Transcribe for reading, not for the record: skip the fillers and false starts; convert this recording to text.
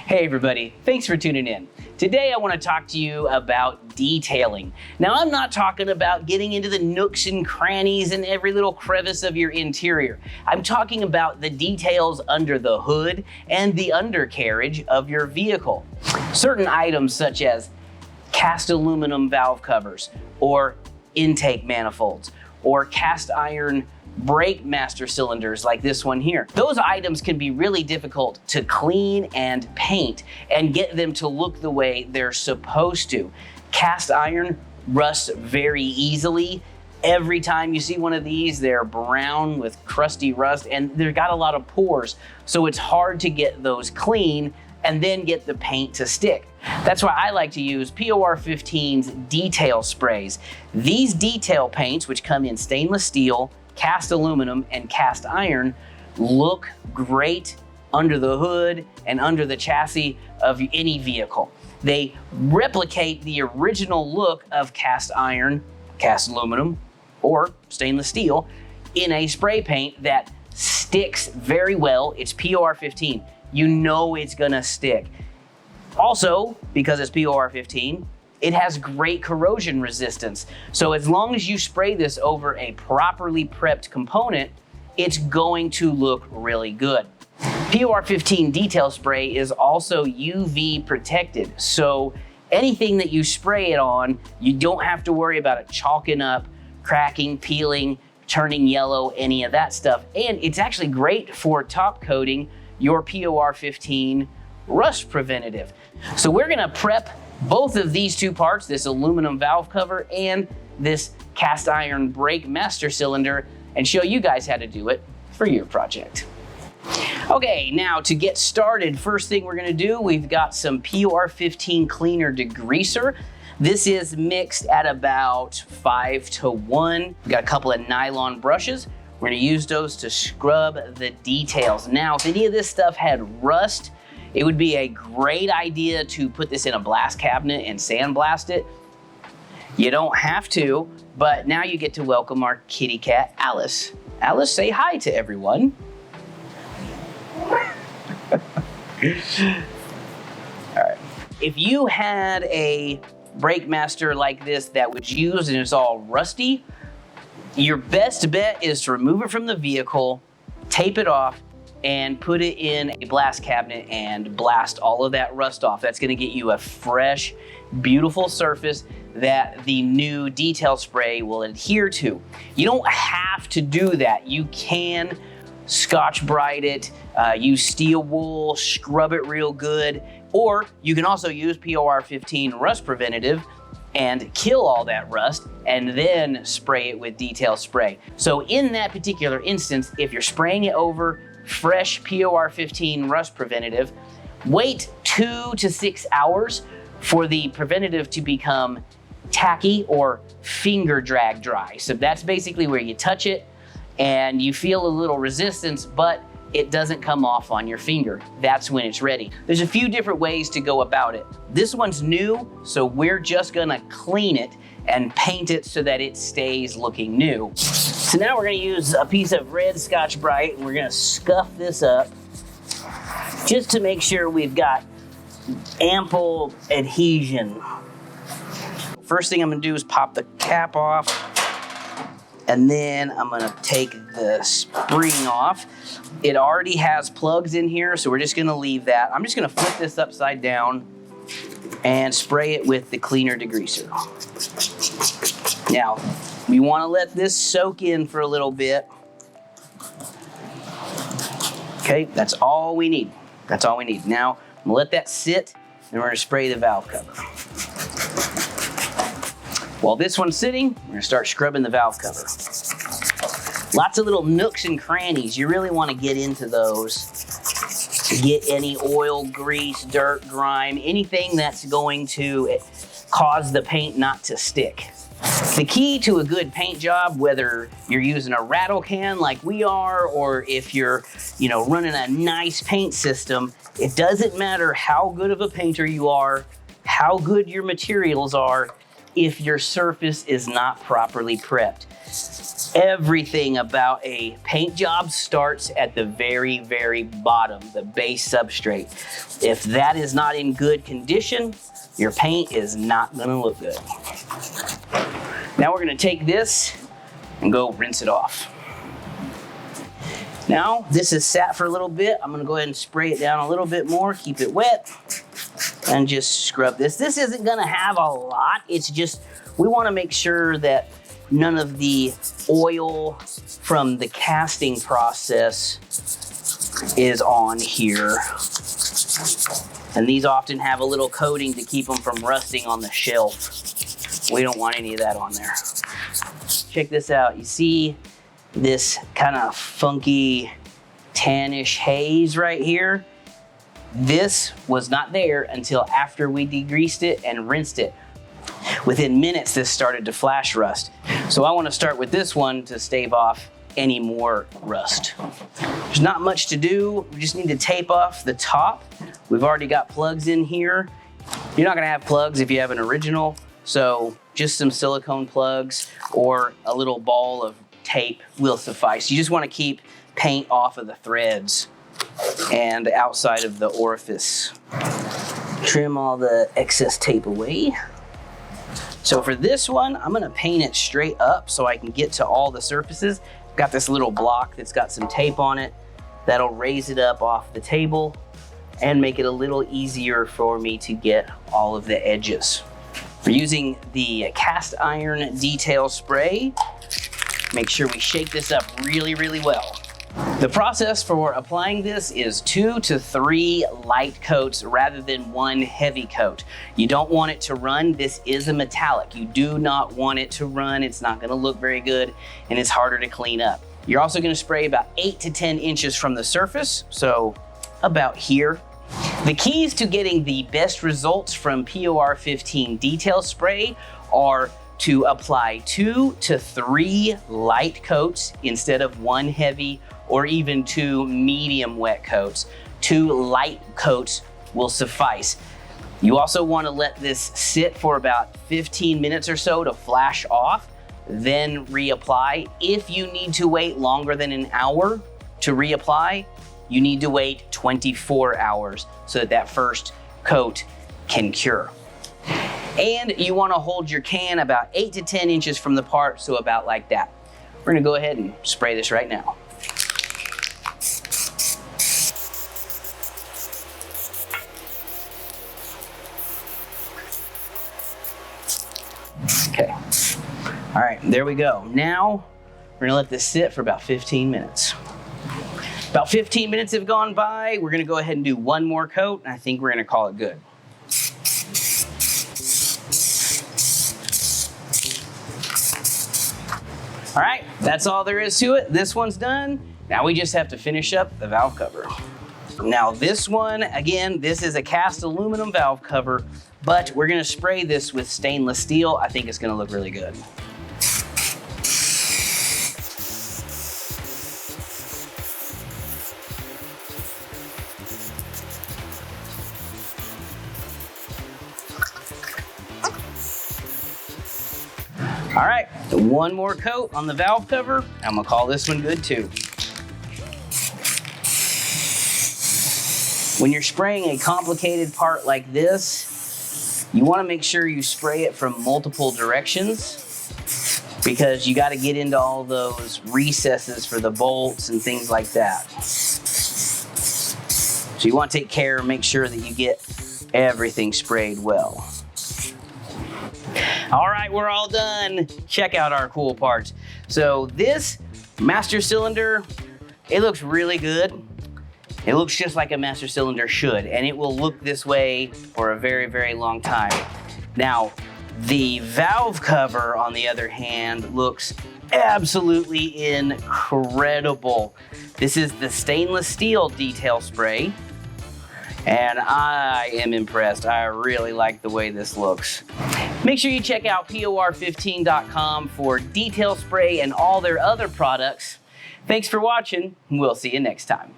Hey everybody, thanks for tuning in. Today I want to talk to you about detailing. Now I'm not talking about getting into the nooks and crannies and every little crevice of your interior. I'm talking about the details under the hood and the undercarriage of your vehicle. Certain items such as cast aluminum valve covers or intake manifolds or cast iron brake master cylinders like this one here. Those items can be really difficult to clean and paint and get them to look the way they're supposed to. Cast iron rusts very easily. Every time you see one of these, they're brown with crusty rust and they've got a lot of pores, so it's hard to get those clean and then get the paint to stick. That's why I like to use POR-15's detail sprays. These detail paints, which come in stainless steel, cast aluminum, and cast iron, look great under the hood and under the chassis of any vehicle. They replicate the original look of cast iron, cast aluminum, or stainless steel in a spray paint that sticks very well. It's POR-15. You know it's gonna stick. Also, because it's POR-15, it has great corrosion resistance. So as long as you spray this over a properly prepped component, it's going to look really good. POR-15 detail spray is also UV protected. So anything that you spray it on, you don't have to worry about it chalking up, cracking, peeling, turning yellow, any of that stuff. And it's actually great for top coating your POR-15 rust preventative. So we're gonna prep both of these two parts, this aluminum valve cover and this cast iron brake master cylinder, and show you guys how to do it for your project. Okay, now to get started, first thing we're gonna do, we've got some POR-15 cleaner degreaser. This is mixed at about 5 to 1. We've got a couple of nylon brushes. We're gonna use those to scrub the details. Now, if any of this stuff had rust, it would be a great idea to put this in a blast cabinet and sandblast it. You don't have to, but now you get to welcome our kitty cat, Alice. Alice, say hi to everyone. All right. If you had a brake master like this that was used and it's all rusty, your best bet is to remove it from the vehicle, tape it off, and put it in a blast cabinet and blast all of that rust off. That's gonna get you a fresh, beautiful surface that the new detail spray will adhere to. You don't have to do that. You can Scotch-Brite it, use steel wool, scrub it real good, or you can also use POR-15 rust preventative and kill all that rust and then spray it with detail spray. So in that particular instance, if you're spraying it over fresh POR-15 rust preventative, wait 2 to 6 hours for the preventative to become tacky or finger drag dry. So that's basically where you touch it and you feel a little resistance, but it doesn't come off on your finger. That's when it's ready. There's a few different ways to go about it. This one's new, so we're just gonna clean it and paint it so that it stays looking new. So now we're gonna use a piece of red Scotch-Brite and we're gonna scuff this up just to make sure we've got ample adhesion. First thing I'm gonna do is pop the cap off, and then I'm gonna take the spring off. It already has plugs in here, so we're just gonna leave that. I'm just gonna flip this upside down and spray it with the cleaner degreaser. Now, we wanna let this soak in for a little bit. Okay, that's all we need. That's all we need. Now, I'm gonna let that sit, and we're gonna spray the valve cover. While this one's sitting, we're gonna start scrubbing the valve cover. Lots of little nooks and crannies. You really wanna get into those to get any oil, grease, dirt, grime, anything that's going to cause the paint not to stick. The key to a good paint job, whether you're using a rattle can like we are, or if you're running a nice paint system, it doesn't matter how good of a painter you are, how good your materials are, if your surface is not properly prepped. Everything about a paint job starts at the very, very bottom, the base substrate. If that is not in good condition, your paint is not gonna look good. Now we're gonna take this and go rinse it off. Now, this is sat for a little bit. I'm gonna go ahead and spray it down a little bit more, keep it wet, and just scrub this. This isn't gonna have a lot. It's just, we wanna make sure that none of the oil from the casting process is on here. And these often have a little coating to keep them from rusting on the shelf. We don't want any of that on there. Check this out. You see this kind of funky tannish haze right here? This was not there until after we degreased it and rinsed it. Within minutes, this started to flash rust. So I want to start with this one to stave off any more rust. There's not much to do. We just need to tape off the top. We've already got plugs in here. You're not going to have plugs if you have an original, so just some silicone plugs or a little ball of tape will suffice. You just want to keep paint off of the threads and outside of the orifice. Trim all the excess tape away. So for this one, I'm gonna paint it straight up so I can get to all the surfaces. Got this little block that's got some tape on it that'll raise it up off the table and make it a little easier for me to get all of the edges. We're using the cast iron detail spray. Make sure we shake this up really, really well. The process for applying this is 2 to 3 light coats rather than 1 heavy coat. You don't want it to run. This is a metallic. You do not want it to run. It's not gonna look very good and it's harder to clean up. You're also gonna spray about 8 to 10 inches from the surface, so about here. The keys to getting the best results from POR-15 detail spray are to apply 2 to 3 light coats instead of 1 heavy or even 2 medium wet coats. 2 light coats will suffice. You also want to let this sit for about 15 minutes or so to flash off, then reapply. If you need to wait longer than an hour to reapply, you need to wait 24 hours so that that first coat can cure. And you want to hold your can about 8 to 10 inches from the part, so about like that. We're going to go ahead and spray this right now. Okay. All right, there we go. Now we're gonna let this sit for about 15 minutes. About 15 minutes have gone by. We're gonna go ahead and do 1 more coat, and I think we're gonna call it good. All right, that's all there is to it. This one's done. Now we just have to finish up the valve cover. Now this one, again, this is a cast aluminum valve cover, but we're gonna spray this with stainless steel. I think it's gonna look really good. All right, 1 more coat on the valve cover. I'm gonna call this one good too. When you're spraying a complicated part like this, you wanna make sure you spray it from multiple directions because you gotta get into all those recesses for the bolts and things like that. So you wanna take care and make sure that you get everything sprayed well. All right, we're all done. Check out our cool parts. So this master cylinder, it looks really good. It looks just like a master cylinder should, and it will look this way for a very, very long time. Now, the valve cover, on the other hand, looks absolutely incredible. This is the stainless steel detail spray, and I am impressed. I really like the way this looks. Make sure you check out POR-15.com for detail spray and all their other products. Thanks for watching. We'll see you next time.